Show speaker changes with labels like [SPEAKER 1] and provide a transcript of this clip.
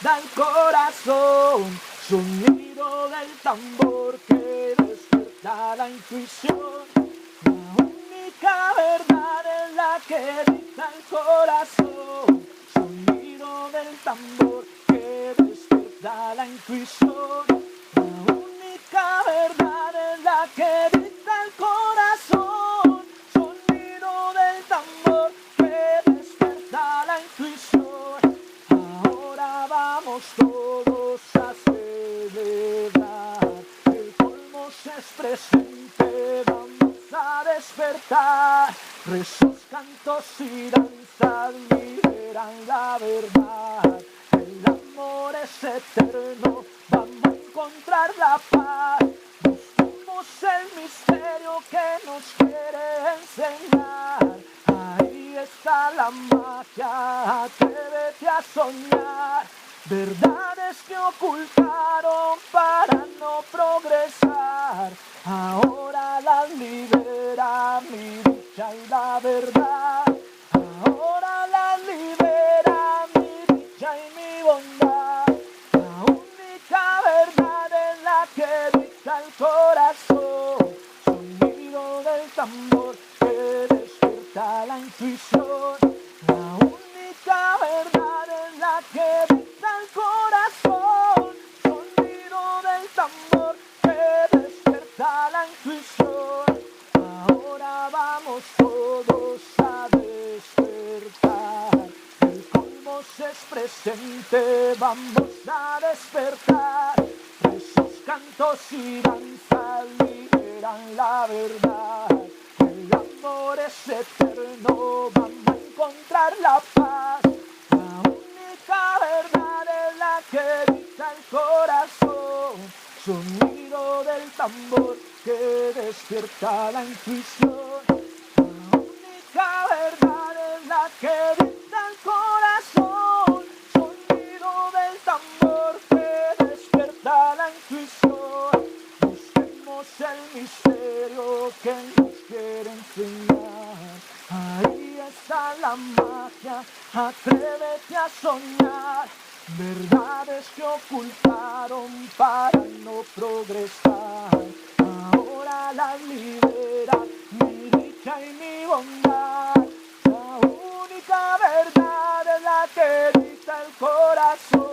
[SPEAKER 1] grita el corazón, sonido del tambor que despierta la intuición. La única verdad es la que grita el corazón, sonido del tambor que despierta la intuición. La única verdad es la que grita el corazón, sonido del tambor que despierta la intuición. Ahora vamos todos a celebrar, el colmo es presente, vamos a despertar. Rezos, cantos y danzas liberan la verdad. El amor es eterno, vamos a encontrar la paz. Busquemos el misterio que nos quiere enseñar. Ahí está la magia, atrévete a soñar. Verdades que ocultaron para no progresar, ahora las libera mi dicha y la verdad. Ahora las libera mi dicha y mi bondad. La única verdad es la que dicta el corazón, sonido del tambor que despierta la intuición. La única verdad es la que dicta el corazón, sonido del tambor que despierta la intuición. Ahora vamos todos a despertar, el cosmos es presente, vamos a despertar. Rezos, cantos y danzas liberan la verdad. El amor es eterno, vamos a encontrar la paz. La única verdad es la que dicta el corazón, sonido del tambor que despierta la intuición. La única verdad es la que dicta el corazón, sonido del tambor que despierta la intuición. Busquemos el misterio que nos quiere enseñar. Ahí está la magia, atrévete a soñar. Verdades que ocultaron para no progresar, ahora las libera mi dicha y mi bondad. La única verdad es la que dicta el corazón,